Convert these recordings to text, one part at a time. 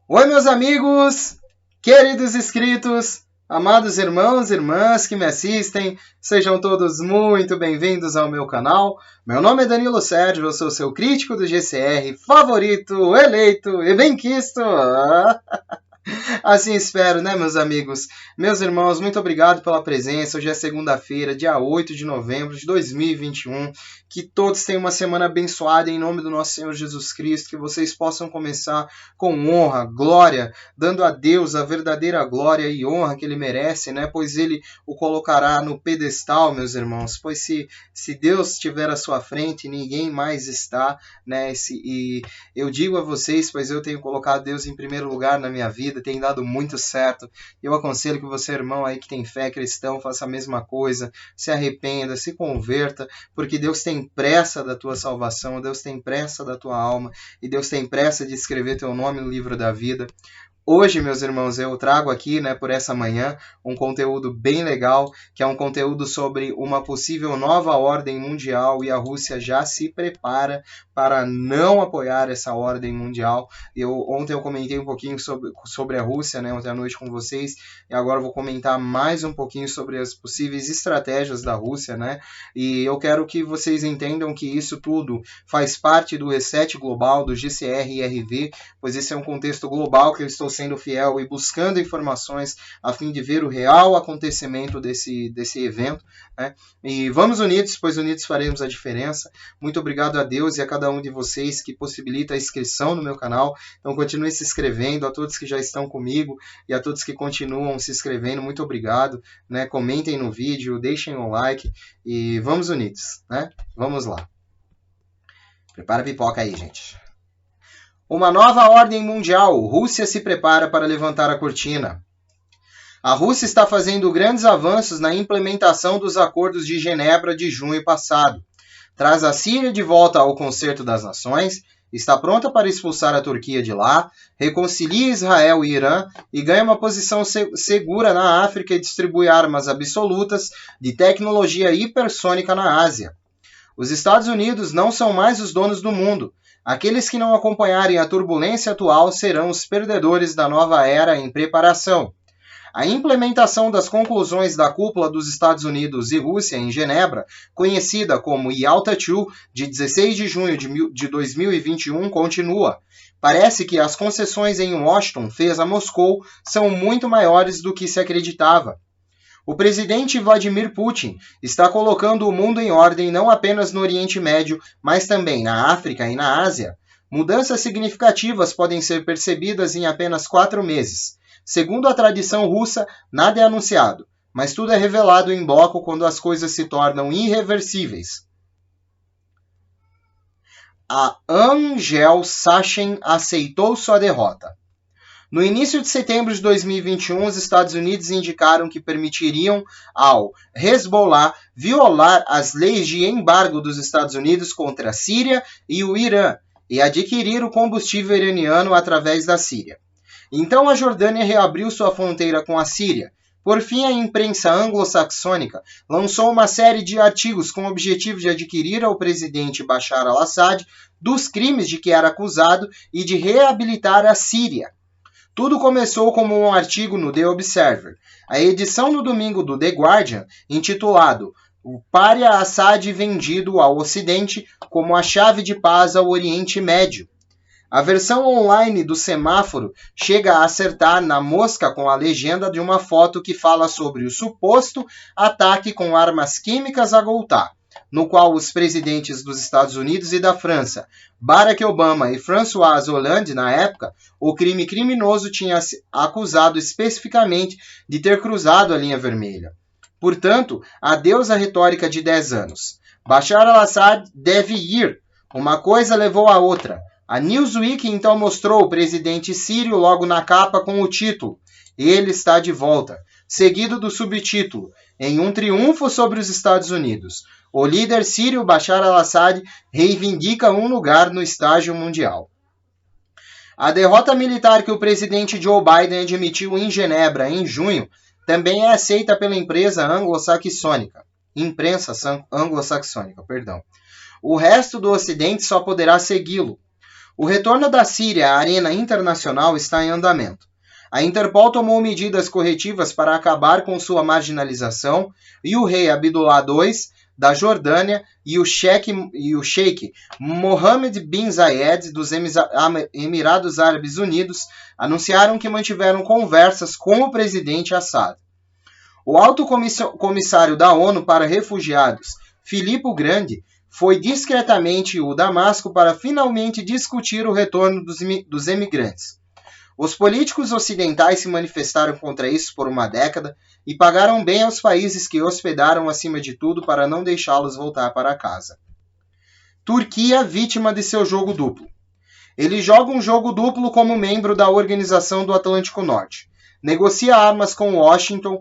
Oi, meus amigos, queridos inscritos, amados irmãos e irmãs que me assistem, sejam todos muito bem-vindos ao meu canal. Meu nome é Danilo Sérgio, eu sou seu crítico do GCR, favorito, eleito e benquisto. Assim espero, né, meus amigos? Meus irmãos, muito obrigado pela presença. Hoje é segunda-feira, dia 8 de novembro de 2021. Que todos tenham uma semana abençoada em nome do nosso Senhor Jesus Cristo. Que vocês possam começar com honra, glória, dando a Deus a verdadeira glória e honra que Ele merece, né? Pois Ele o colocará no pedestal, meus irmãos. Pois se Deus estiver à sua frente, ninguém mais está, né? E eu digo a vocês, pois eu tenho colocado Deus em primeiro lugar na minha vida, tem dado muito certo. Eu aconselho que você, irmão aí que tem fé cristão, faça a mesma coisa, se arrependa, se converta, porque Deus tem pressa da tua salvação, Deus tem pressa da tua alma, e Deus tem pressa de escrever teu nome no livro da vida. Hoje, meus irmãos, eu trago aqui, né, por essa manhã, um conteúdo bem legal, que é um conteúdo sobre uma possível nova ordem mundial, e a Rússia já se prepara para não apoiar essa ordem mundial. Ontem eu comentei um pouquinho sobre a Rússia, né, ontem à noite com vocês, e agora eu vou comentar mais um pouquinho sobre as possíveis estratégias da Rússia, né, e eu quero que vocês entendam que isso tudo faz parte do reset global, do GCR-IRV, pois esse é um contexto global que eu estou sendo fiel e buscando informações a fim de ver o real acontecimento desse evento, né? E vamos unidos, pois unidos faremos a diferença. Muito obrigado a Deus e a cada um de vocês que possibilita a inscrição no meu canal. Então continue se inscrevendo, a todos que já estão comigo e a todos que continuam se inscrevendo, muito obrigado, né? Comentem no vídeo, deixem um like e vamos unidos, né? Vamos lá. Prepara a pipoca aí, gente. Uma nova ordem mundial. Rússia se prepara para levantar a cortina. A Rússia está fazendo grandes avanços na implementação dos acordos de Genebra de junho passado. Traz a Síria de volta ao concerto das nações, está pronta para expulsar a Turquia de lá, reconcilia Israel e Irã e ganha uma posição segura na África e distribui armas absolutas de tecnologia hipersônica na Ásia. Os Estados Unidos não são mais os donos do mundo. Aqueles que não acompanharem a turbulência atual serão os perdedores da nova era em preparação. A implementação das conclusões da cúpula dos Estados Unidos e Rússia em Genebra, conhecida como Yalta II, de 16 de junho de 2021, continua. Parece que as concessões em Washington fez a Moscou são muito maiores do que se acreditava. O presidente Vladimir Putin está colocando o mundo em ordem não apenas no Oriente Médio, mas também na África e na Ásia. Mudanças significativas podem ser percebidas em apenas 4 meses. Segundo a tradição russa, nada é anunciado, mas tudo é revelado em bloco quando as coisas se tornam irreversíveis. A Angel Sachin aceitou sua derrota. No início de setembro de 2021, os Estados Unidos indicaram que permitiriam ao Hezbollah violar as leis de embargo dos Estados Unidos contra a Síria e o Irã e adquirir o combustível iraniano através da Síria. Então a Jordânia reabriu sua fronteira com a Síria. Por fim, a imprensa anglo-saxônica lançou uma série de artigos com o objetivo de adquirir ao presidente Bashar al-Assad dos crimes de que era acusado e de reabilitar a Síria. Tudo começou como um artigo no The Observer. A edição no domingo do The Guardian, intitulado "O Pária Assad vendido ao Ocidente como a chave de paz ao Oriente Médio". A versão online do Semáforo chega a acertar na mosca com a legenda de uma foto que fala sobre o suposto ataque com armas químicas a Ghouta, no qual os presidentes dos Estados Unidos e da França, Barack Obama e François Hollande, na época, o crime criminoso tinha acusado especificamente de ter cruzado a linha vermelha. Portanto, adeus à retórica de 10 anos. Bashar al-Assad deve ir. Uma coisa levou a outra. A Newsweek então mostrou o presidente sírio logo na capa com o título "Ele está de volta", seguido do subtítulo "Em um triunfo sobre os Estados Unidos, o líder sírio Bashar al-Assad reivindica um lugar no estágio mundial". A derrota militar que o presidente Joe Biden admitiu em Genebra em junho também é aceita pela imprensa anglo-saxônica. O resto do Ocidente só poderá segui-lo. O retorno da Síria à arena internacional está em andamento. A Interpol tomou medidas corretivas para acabar com sua marginalização e o rei Abdullah II da Jordânia e o sheik Mohammed bin Zayed dos Emirados Árabes Unidos anunciaram que mantiveram conversas com o presidente Assad. O alto comissário da ONU para Refugiados, Filippo Grandi, foi discretamente a Damasco para finalmente discutir o retorno dos emigrantes. Os políticos ocidentais se manifestaram contra isso por uma década e pagaram bem aos países que hospedaram acima de tudo para não deixá-los voltar para casa. Turquia vítima de seu jogo duplo. Ele joga um jogo duplo como membro da Organização do Atlântico Norte. Negocia armas com Washington,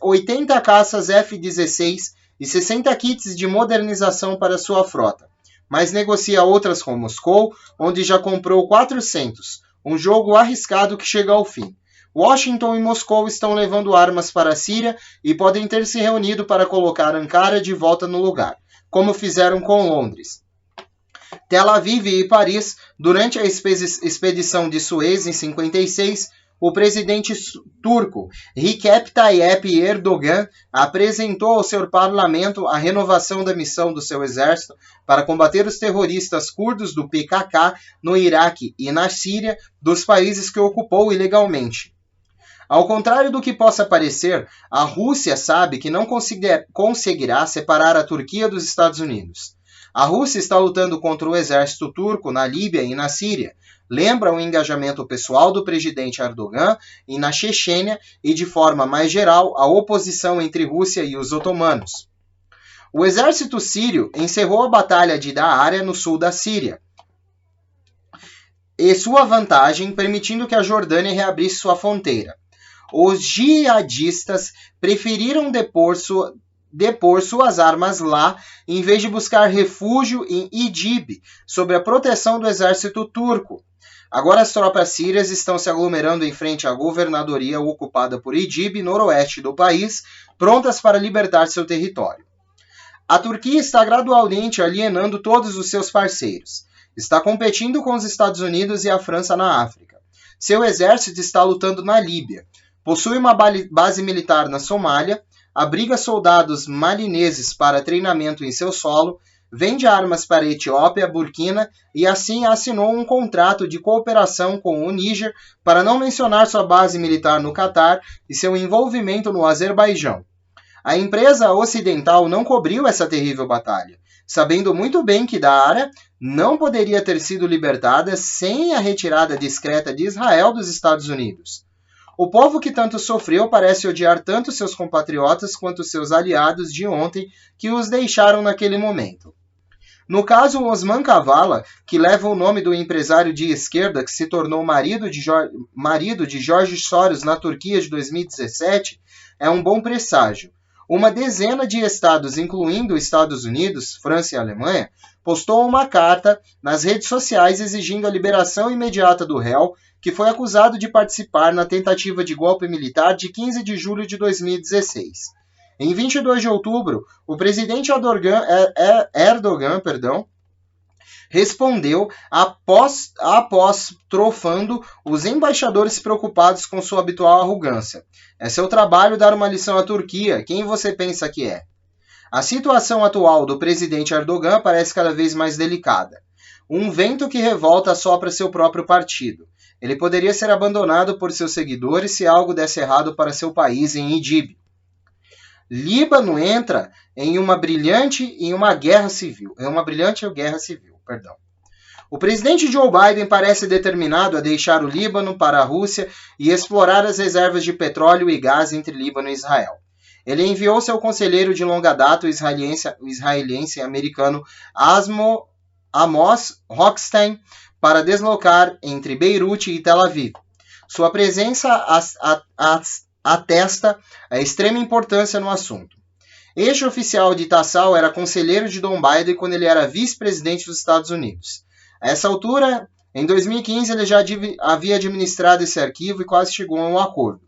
80 caças F-16 e 60 kits de modernização para sua frota, mas negocia outras com Moscou, onde já comprou 400, um jogo arriscado que chega ao fim. Washington e Moscou estão levando armas para a Síria e podem ter se reunido para colocar Ankara de volta no lugar, como fizeram com Londres. Tel Aviv e Paris, durante a expedição de Suez em 56, o presidente turco Recep Tayyip Erdogan apresentou ao seu parlamento a renovação da missão do seu exército para combater os terroristas curdos do PKK no Iraque e na Síria, dos países que ocupou ilegalmente. Ao contrário do que possa parecer, a Rússia sabe que não conseguirá separar a Turquia dos Estados Unidos. A Rússia está lutando contra o exército turco na Líbia e na Síria. Lembra o engajamento pessoal do presidente Erdogan e na Chechênia e, de forma mais geral, a oposição entre Rússia e os otomanos. O exército sírio encerrou a batalha de Daara no sul da Síria e sua vantagem, permitindo que a Jordânia reabrisse sua fronteira. Os jihadistas preferiram depor suas armas lá, em vez de buscar refúgio em Idlib, sob a proteção do exército turco. Agora as tropas sírias estão se aglomerando em frente à governadoria ocupada por Idlib, noroeste do país, prontas para libertar seu território. A Turquia está gradualmente alienando todos os seus parceiros. Está competindo com os Estados Unidos e a França na África. Seu exército está lutando na Líbia. Possui uma base militar na Somália, abriga soldados malineses para treinamento em seu solo, vende armas para a Etiópia, Burkina e assim assinou um contrato de cooperação com o Níger, para não mencionar sua base militar no Catar e seu envolvimento no Azerbaijão. A empresa ocidental não cobriu essa terrível batalha, sabendo muito bem que Daara não poderia ter sido libertada sem a retirada discreta de Israel dos Estados Unidos. O povo que tanto sofreu parece odiar tanto seus compatriotas quanto seus aliados de ontem que os deixaram naquele momento. No caso Osman Kavala, que leva o nome do empresário de esquerda que se tornou marido de George Soros na Turquia de 2017, é um bom presságio. Uma dezena de estados, incluindo Estados Unidos, França e Alemanha, postou uma carta nas redes sociais exigindo a liberação imediata do réu, que foi acusado de participar na tentativa de golpe militar de 15 de julho de 2016. Em 22 de outubro, o presidente Erdogan respondeu apostrofando os embaixadores preocupados com sua habitual arrogância. É seu trabalho dar uma lição à Turquia, quem você pensa que é? A situação atual do presidente Erdogan parece cada vez mais delicada. Um vento que revolta sopra seu próprio partido. Ele poderia ser abandonado por seus seguidores se algo desse errado para seu país em Idlib. Líbano entra em uma brilhante guerra civil. O presidente Joe Biden parece determinado a deixar o Líbano para a Rússia e explorar as reservas de petróleo e gás entre Líbano e Israel. Ele enviou seu conselheiro de longa data, o israelense e americano Amos Hochstein, para deslocar entre Beirute e Tel Aviv. Sua presença atesta a extrema importância no assunto. Este oficial de Tassal era conselheiro de Joe Biden quando ele era vice-presidente dos Estados Unidos. A essa altura, em 2015, ele já havia administrado esse arquivo e quase chegou a um acordo.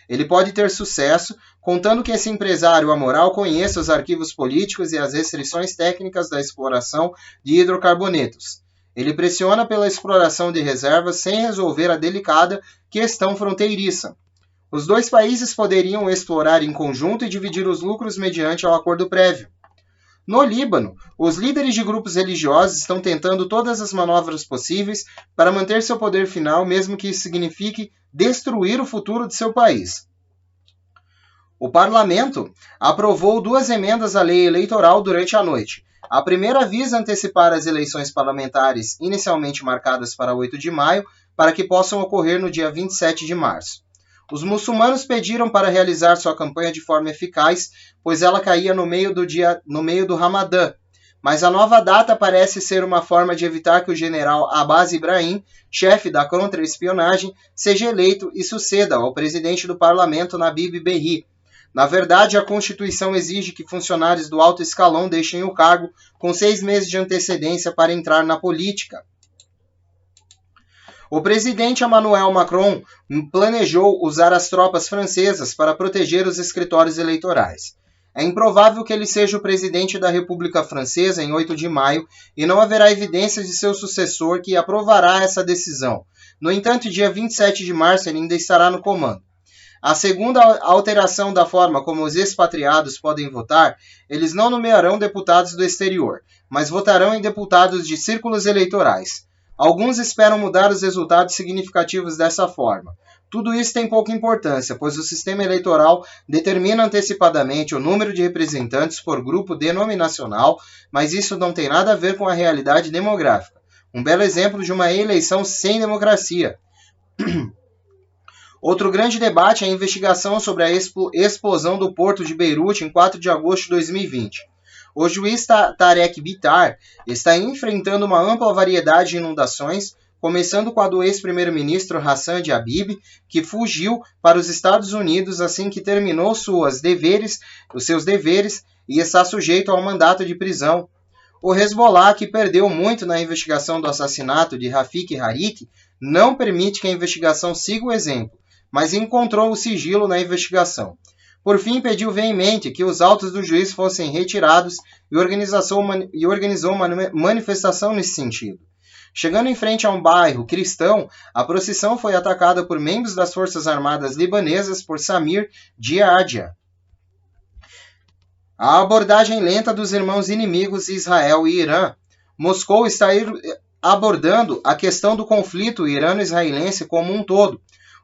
Ele pode ter sucesso, contando que esse empresário amoral conheça os arquivos políticos e as restrições técnicas da exploração de hidrocarbonetos. Ele pressiona pela exploração de reservas sem resolver a delicada questão fronteiriça. Os dois países poderiam explorar em conjunto e dividir os lucros mediante um acordo prévio. No Líbano, os líderes de grupos religiosos estão tentando todas as manobras possíveis para manter seu poder final, mesmo que isso signifique destruir o futuro de seu país. O parlamento aprovou 2 emendas à lei eleitoral durante a noite. A primeira visa antecipar as eleições parlamentares inicialmente marcadas para 8 de maio, para que possam ocorrer no dia 27 de março. Os muçulmanos pediram para realizar sua campanha de forma eficaz, pois ela caía no meio do Ramadã. Mas a nova data parece ser uma forma de evitar que o general Abbas Ibrahim, chefe da contra-espionagem, seja eleito e suceda ao presidente do parlamento Nabih Berri. Na verdade, a Constituição exige que funcionários do alto escalão deixem o cargo com 6 meses de antecedência para entrar na política. O presidente Emmanuel Macron planejou usar as tropas francesas para proteger os escritórios eleitorais. É improvável que ele seja o presidente da República Francesa em 8 de maio e não haverá evidências de seu sucessor que aprovará essa decisão. No entanto, dia 27 de março ele ainda estará no comando. A segunda alteração da forma como os expatriados podem votar, eles não nomearão deputados do exterior, mas votarão em deputados de círculos eleitorais. Alguns esperam mudar os resultados significativos dessa forma. Tudo isso tem pouca importância, pois o sistema eleitoral determina antecipadamente o número de representantes por grupo denominacional, mas isso não tem nada a ver com a realidade demográfica. Um belo exemplo de uma eleição sem democracia. Outro grande debate é a investigação sobre a explosão do porto de Beirute em 4 de agosto de 2020. O juiz Tarek Bitar está enfrentando uma ampla variedade de inundações, começando com a do ex-primeiro-ministro Hassan Diab, que fugiu para os Estados Unidos assim que terminou os seus deveres e está sujeito ao mandato de prisão. O Hezbollah, que perdeu muito na investigação do assassinato de Rafik Hariri, não permite que a investigação siga o exemplo, mas encontrou o sigilo na investigação. Por fim, pediu veemente que os autos do juiz fossem retirados e organizou uma manifestação nesse sentido. Chegando em frente a um bairro cristão, a procissão foi atacada por membros das Forças Armadas libanesas por Samir Diadia. A abordagem lenta dos irmãos inimigos Israel e Irã. Moscou está abordando a questão do conflito irano-israelense como um todo.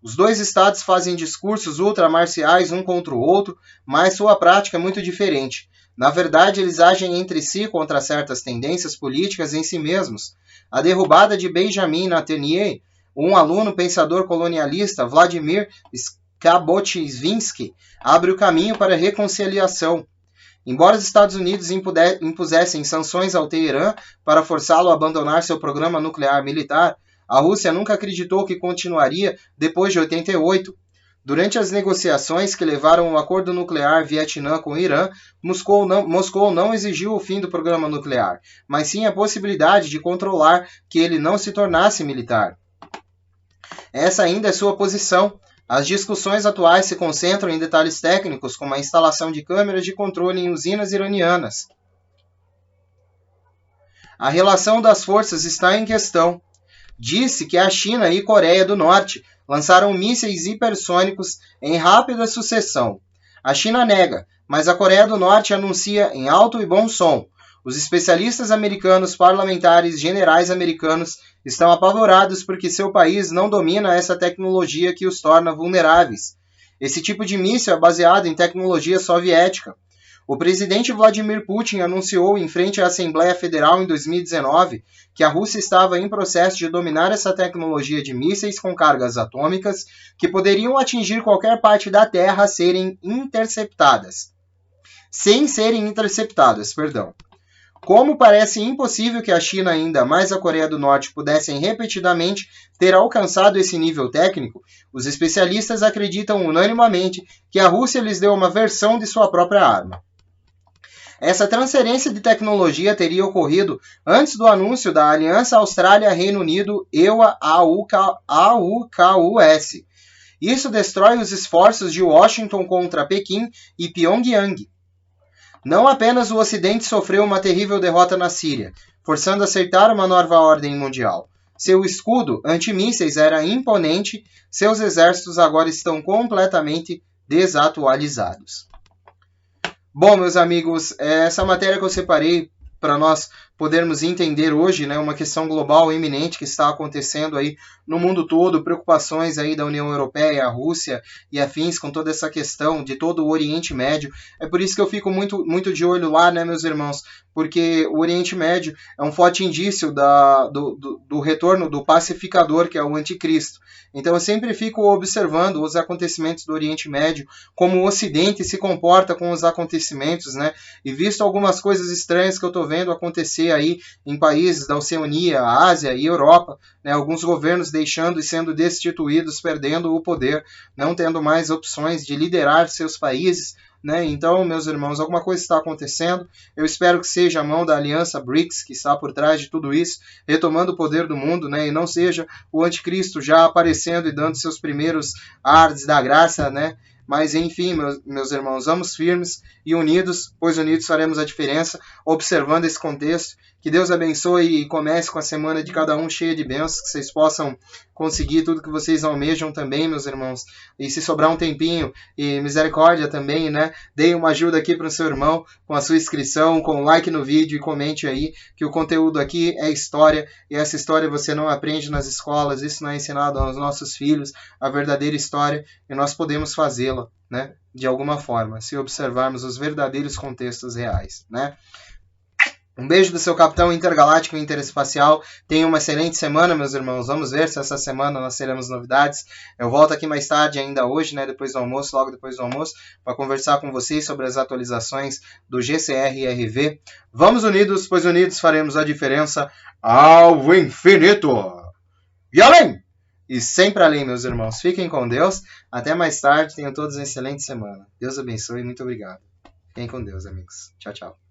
Os dois estados fazem discursos ultramarciais um contra o outro, mas sua prática é muito diferente. Na verdade, eles agem entre si contra certas tendências políticas em si mesmos. A derrubada de Benjamin Netanyahu, um aluno pensador colonialista, Vladimir Skabotinsky, abre o caminho para a reconciliação. Embora os Estados Unidos impusessem sanções ao Teherã para forçá-lo a abandonar seu programa nuclear militar, a Rússia nunca acreditou que continuaria depois de 88. Durante as negociações que levaram ao acordo nuclear Vietnã com o Irã, Moscou não exigiu o fim do programa nuclear, mas sim a possibilidade de controlar que ele não se tornasse militar. Essa ainda é sua posição. As discussões atuais se concentram em detalhes técnicos, como a instalação de câmeras de controle em usinas iranianas. A relação das forças está em questão. Disse que a China e Coreia do Norte lançaram mísseis hipersônicos em rápida sucessão. A China nega, mas a Coreia do Norte anuncia em alto e bom som. Os especialistas americanos, parlamentares, generais americanos estão apavorados porque seu país não domina essa tecnologia que os torna vulneráveis. Esse tipo de míssil é baseado em tecnologia soviética. O presidente Vladimir Putin anunciou em frente à Assembleia Federal em 2019 que a Rússia estava em processo de dominar essa tecnologia de mísseis com cargas atômicas que poderiam atingir qualquer parte da Terra sem serem interceptadas. Como parece impossível que a China, ainda mais a Coreia do Norte, pudessem repetidamente ter alcançado esse nível técnico, os especialistas acreditam unanimemente que a Rússia lhes deu uma versão de sua própria arma. Essa transferência de tecnologia teria ocorrido antes do anúncio da Aliança Austrália-Reino Unido EUA-AUKUS. Isso destrói os esforços de Washington contra Pequim e Pyongyang. Não apenas o Ocidente sofreu uma terrível derrota na Síria, forçando a aceitar uma nova ordem mundial. Seu escudo antimísseis era imponente, seus exércitos agora estão completamente desatualizados. Bom, meus amigos, essa matéria que eu separei para nós podermos entender hoje, né, uma questão global iminente que está acontecendo aí no mundo todo, preocupações aí da União Europeia, a Rússia e afins com toda essa questão de todo o Oriente Médio. É por isso que eu fico muito de olho lá, né, meus irmãos, porque o Oriente Médio é um forte indício do retorno do pacificador, que é o anticristo. Então eu sempre fico observando os acontecimentos do Oriente Médio, como o Ocidente se comporta com os acontecimentos, né? E visto algumas coisas estranhas que eu estou vendo acontecer aí em países da Oceania, Ásia e Europa, né? Alguns governos deixando e sendo destituídos, perdendo o poder, não tendo mais opções de liderar seus países, né? Então, meus irmãos, alguma coisa está acontecendo. Eu espero que seja a mão da aliança BRICS que está por trás de tudo isso, retomando o poder do mundo, né? E não seja o anticristo já aparecendo e dando seus primeiros ardes da graça, né? Mas, enfim, meus irmãos, vamos firmes e unidos, pois unidos faremos a diferença, observando esse contexto. Que Deus abençoe e comece com a semana de cada um cheia de bênçãos, que vocês possam conseguir tudo que vocês almejam também, meus irmãos. E se sobrar um tempinho e misericórdia também, né? Deem uma ajuda aqui para o seu irmão com a sua inscrição, com o like no vídeo e comente aí que o conteúdo aqui é história e essa história você não aprende nas escolas, isso não é ensinado aos nossos filhos, a verdadeira história, e nós podemos fazê-la, né? De alguma forma, se observarmos os verdadeiros contextos reais, né? Um beijo do seu capitão intergaláctico e interespacial. Tenha uma excelente semana, meus irmãos. Vamos ver se essa semana nós teremos novidades. Eu volto aqui mais tarde, ainda hoje, né, depois do almoço, logo depois do almoço, para conversar com vocês sobre as atualizações do GCR-RV. Vamos unidos, pois unidos faremos a diferença ao infinito. E além! E sempre além, meus irmãos. Fiquem com Deus. Até mais tarde. Tenham todos uma excelente semana. Deus abençoe e muito obrigado. Fiquem com Deus, amigos. Tchau, tchau.